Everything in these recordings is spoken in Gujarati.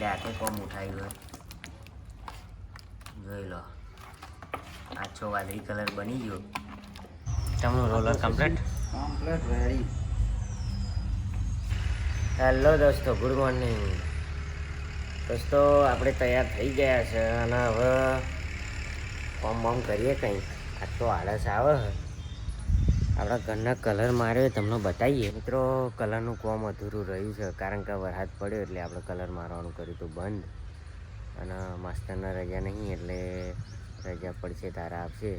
એટલે આખે કોમ ઉઠાવ્યું હોય. જોઈ લો, આછો વાદળી કલર બની ગયો. તમારું રોલર કમ્પ્લીટ રેડી. હેલો દોસ્તો, ગુડ મોર્નિંગ. દોસ્તો આપણે તૈયાર થઈ ગયા છે અને હવે કોમ બોમ કરીએ કંઈ. આજ તો આળસ આવે. આપણા ઘરના કલર માર્યો તમને બતાવીએ મિત્રો. કલરનું કોમ અધૂરું રહ્યું છે કારણ કે વરસાદ પડ્યો એટલે આપણે કલર મારવાનું કર્યું હતું બંધ. અને માસ્ટરના રજા નહીં એટલે રજા પડશે તારા આપશે.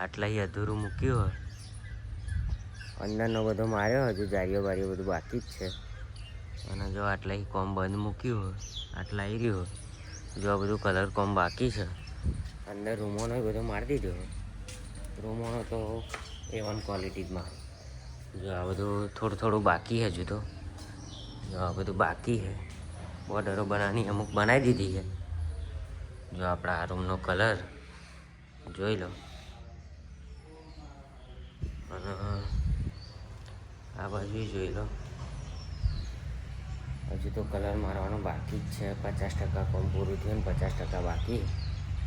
આટલા અધૂરું મૂક્યું. અંદરનો બધો માર્યો, હજુ જારીઓ બારીઓ બધું બાકી જ છે. અને જો આટલા કોમ બંધ મૂક્યું હોય, આટલા આવી રહ્યો. જો આ બધું કલર કોમ બાકી છે. અંદર રૂમોનો બધો મારી દીધો. રૂમોનો તો A1 ક્વોલિટીમાં. જો આ બધું થોડું થોડું બાકી છે હજુ તો. જો આ બધું બાકી છે. બોર્ડરો બનાવવાની અમુક બનાવી દીધી છે. જો આપણા આ રૂમનો કલર જોઈ લો. અને આ બાજુ જોઈ લો. હજુ તો કલર મારવાનો બાકી જ છે. 50% કોમ પૂરું થયું ને 50% બાકી.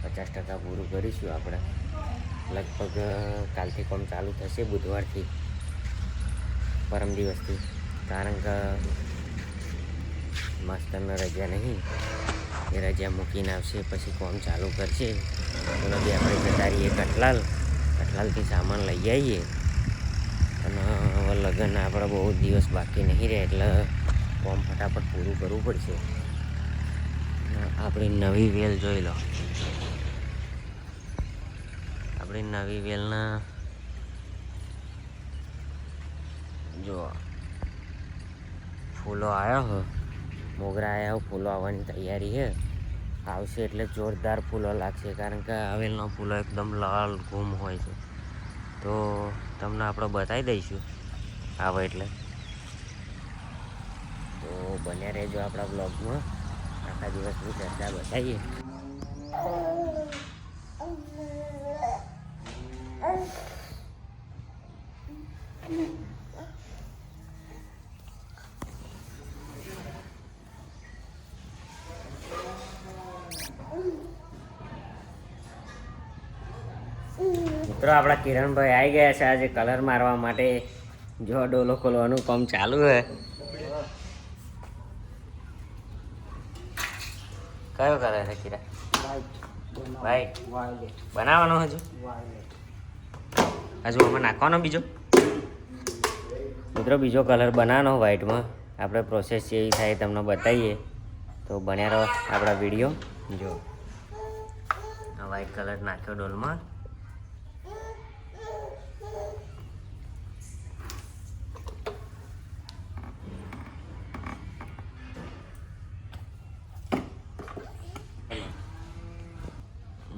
50% પૂરું કરીશું આપણે. લગભગ કાલથી કોમ ચાલુ થશે, બુધવારથી, પરમ દિવસથી. કારણ કે માસ્ટરના રજા નહીં, એ રજા મૂકીને આવશે પછી કોમ ચાલુ કરશે. એનો બી આપણે જતા રહીએ કઠલાલ. કઠલાલથી સામાન લઈ આવીએ. અને હવે લગ્ન આપણે બહુ દિવસ બાકી નહીં રહે એટલે કોમ ફટાફટ પૂરું કરવું પડશે. આપણી નવી વેલ જોઈ લો. આપણી નવી વેલના જો ફૂલો આવ્યા હો, મોગરા આવ્યા હો. ફૂલો આવવાની તૈયારી છે. આવશે એટલે જોરદાર ફૂલો લાગશે કારણ કે આ વેલનો ફૂલો એકદમ લાલ ઘૂમ હોય છે. તો તમને આપણે બતાવી દઈશું આવે એટલે. તો બન્યા રહેજો આપણા બ્લોગમાં. આખા દિવસની ચર્ચા બતાવીએ. મિત્રો આપણા કિરણભાઈ આવી ગયા છે આજે કલર મારવા માટે. જો ડોલો ખોલવાનું કામ ચાલુ છે. કયો કલર છે કિરણ? વ્હાઈટ બનાવવાનો હજુ આમાં નાખવાનો બીજો. મિત્રો બીજો કલર બનાવવાનો વ્હાઈટમાં. આપણે પ્રોસેસ જેવી થાય તમને બતાવીએ. તો બન્યા રહો આપણા વિડીયો. જો વ્હાઈટ કલર નાખ્યો ડોલમાં.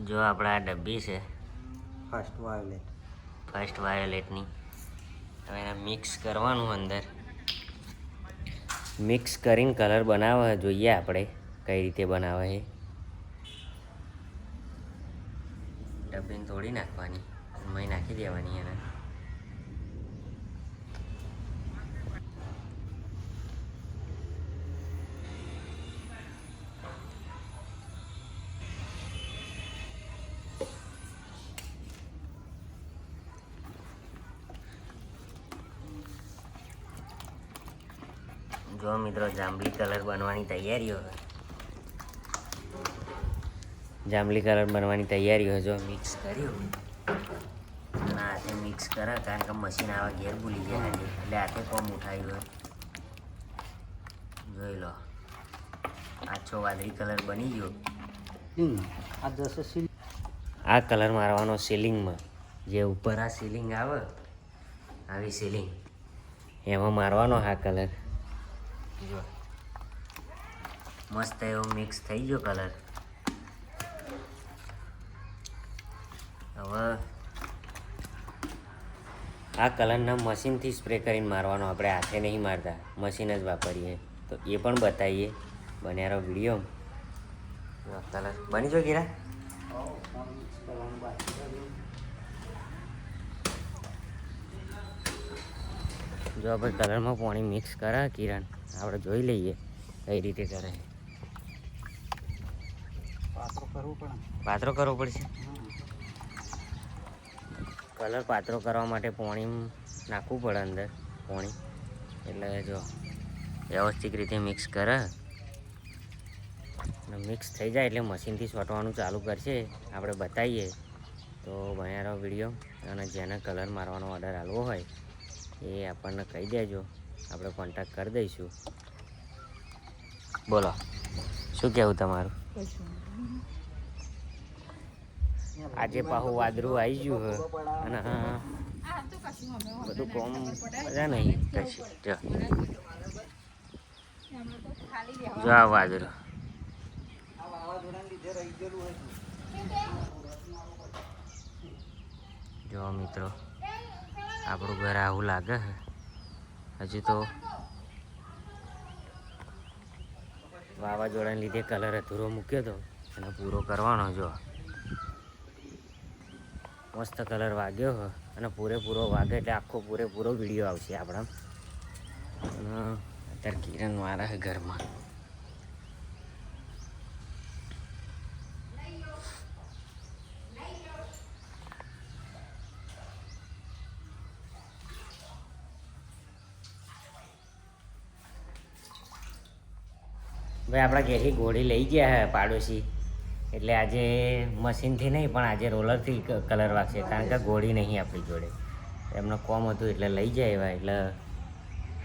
જો આપણા આ ડબ્બી છે ફર્સ્ટ વાયોલેટની. હવે એને મિક્સ કરવાનું અંદર. મિક્સ કરીને કલર બનાવવા જોઈએ આપણે કઈ રીતે બનાવે છે. ડબ્બીને તોડી નાખવાની, મહી નાખી દેવાની એને. જો મિત્રો જાંબલી કલર બનવાની તૈયારીઓ. જાંબલી કલર બનવાની તૈયારીઓ. જો મિક્સ કર્યું અને હાથે મિક્સ કરે કારણ કે મશીન આવા ઘેર ભૂલી જાય એટલે હાથે કોમ ઉઠાવ્યું હોય. જોઈ લો, આછો વાદળી કલર બની ગયો. આ કલર મારવાનો સીલિંગમાં. જે ઉપર આ સીલિંગ આવે, આવી સીલિંગ, એમાં મારવાનો આ કલર. જો મસ્ત એવો મિક્સ થઈ ગયો કલર. હવે આ કલરના મશીનથી સ્પ્રે કરીને મારવાનો. આપણે હાથે નહીં મારતા, મશીન જ વાપરીએ. તો એ પણ બતાવીએ બન્યારો વિડીયો. કલર બની જો ગીરા. જો આપણે કલરમાં પાણી મિક્સ કરે કિરણ, આપણે જોઈ લઈએ. કઈ રીતે કરે? પાતળો કરવો પડશે. કલર પાતળો કરવા માટે પાણી નાખવું પડે અંદર પાણી, એટલે જો વ્યવસ્થિત રીતે મિક્સ કરે. મિક્સ થઈ જાય એટલે મશીનથી છોટવાનું ચાલુ કરશે, આપણે બતાવીએ તો બનાવો વિડીયો. અને જેને કલર મારવાનો ઓર્ડર આપવો હોય એ આપણને કહી દેજો, આપણે કોન્ટેક્ટ કરી દઈશું. બોલો શું કહેવું તમારું? આજે પાછું વાદળું આવી ગયું અને બધું કોમ બધા નહીં કશું. જો આ વાદળું, જો મિત્રો આપણું ઘર આવું લાગે છે. હજુ તો વાવાઝોડાને લીધે કલર અધૂરો મૂક્યો હતો, એને પૂરો કરવાનો. જો મસ્ત કલર વાગ્યો હોય અને પૂરેપૂરો વાગે એટલે આખો પૂરેપૂરો વિડીયો આવશે આપણા. અને અત્યારે કિરણ મારા છે ઘરમાં. ભાઈ આપણા ઘેરથી ઘોડી લઈ ગયા હે પાડોશી, એટલે આજે મશીનથી નહીં પણ આજે રોલરથી કલર વાગશે, કારણ કે ઘોડી નહીં આપણી જોડે. એમનો કોમ હતું એટલે લઈ જાય એવા, એટલે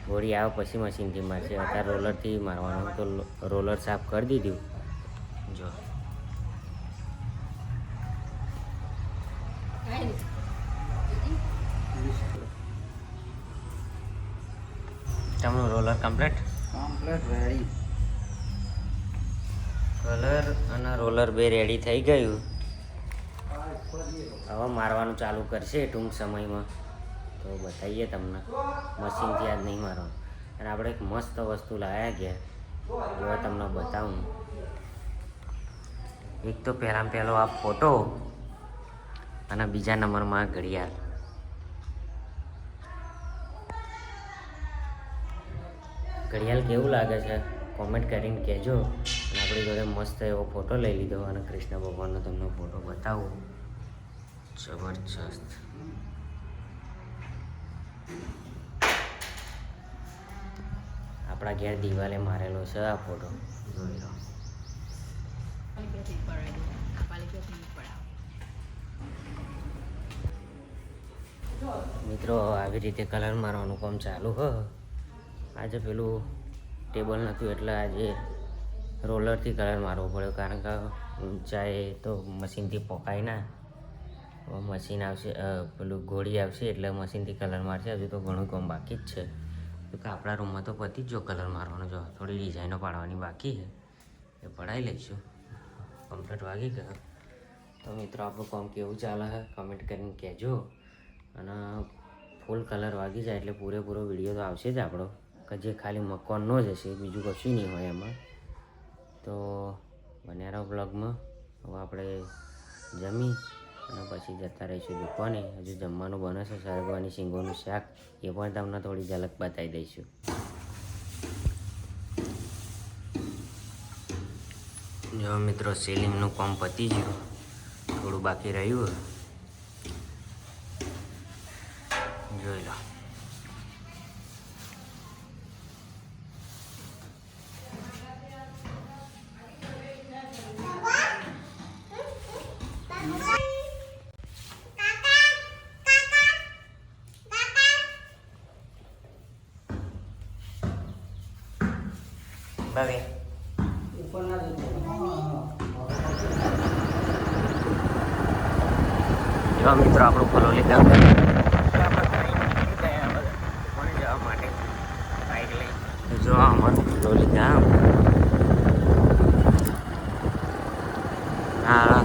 ઘોડી આવે પછી મશીનથી મારશે. અત્યારે રોલરથી મારવાનું, તો રોલર સાફ કરી દીધું. જો તમારું રોલર કમ્પ્લીટ રેડી. કલર અને રોલર બે રેડી થઈ ગયું. હવે મારવાનું ચાલુ કરશે ટૂંક સમયમાં, તો બતાવીએ તમને. મશીનથી આજ નહીં મારવાનું. અને આપણે એક મસ્ત વસ્તુ લાવ્યા ગયા, જો તમને બતાવું. એક તો પહેલો આ ફોટો અને બીજા નંબરમાં ઘડિયાળ. ઘડિયાળ કેવું લાગે છે કોમેન્ટ કરીને કહેજો. અને આપણી જોડે મસ્ત એવો ફોટો લઈ લીધો, અને કૃષ્ણ ભગવાનનો તમને ફોટો બતાવું. જબરજસ્ત. આપણા ઘેર દિવાલે મારેલો છે આ ફોટો, જોઈ લો. મિત્રો આવી રીતે કલર મારવાનું કામ ચાલુ હ. આજે પેલું ટેબલ નહોતું એટલે આજે રોલરથી કલર મારવો પડ્યો, કારણ કે ઊંચાઈ તો મશીનથી પોકાય ના. મશીન આવશે, પેલું ઘોડી આવશે એટલે મશીનથી કલર મારશે. હજુ તો ઘણું કામ બાકી જ છે, કે આપણા રૂમમાં તો પતી જ જો કલર મારવાનો. જો થોડી ડિઝાઇનો પાડવાની બાકી છે, એ પડાવી લઈશું. કમ્પ્લીટ વાગી ગયો. તો મિત્રો આપણું કામ કેવું ચાલે છે કમેન્ટ કરીને કહેજો. અને ફૂલ કલર વાગી જાય એટલે પૂરેપૂરો વિડીયો તો આવશે જ આપણો, કે જે ખાલી મકવાનનો જ હશે, બીજું કશું નહીં હોય એમાં. તો બન્યા રહો બ્લોગમાં. હવે આપણે જમી અને પછી જતા રહીશું દુકાને. હજુ જમવાનું બને છે, સરગવાની શીંગોનું શાક, એ પણ તમને થોડી ઝલક બતાવી દઈશું. જો મિત્રો સીલિંગનું કામ પતી ગયું, થોડું બાકી રહ્યું, જોઈ લો. બાબે જો મિત્રો આપણું ફલોલી ગામ જવા માટે બાઈક લઈ. જો અમારું ફલોલી ગામ. હા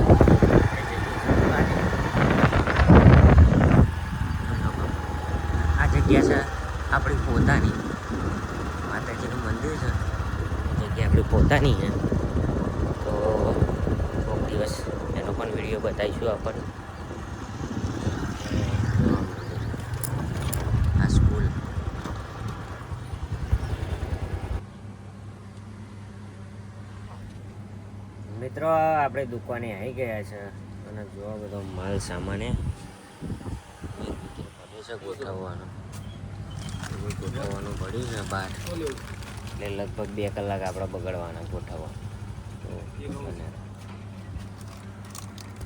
આ જગ્યા છે આપણી પોતાની, માતાજીનું મંદિર છે. જગ્યા આપણી પોતાની છે, તો કોઈક દિવસ એનો પણ વિડીયો બતાવીશું આપણને. આ સ્કૂલ મિત્રો આપણે દુકાને આવી ગયા છે અને જો બધો માલ સામાન પડે છે ગોઠવવાનું પડ્યું છે બહાર, એટલે લગભગ 2 કલાક આપણે બગડવાના ગોઠવવા. તો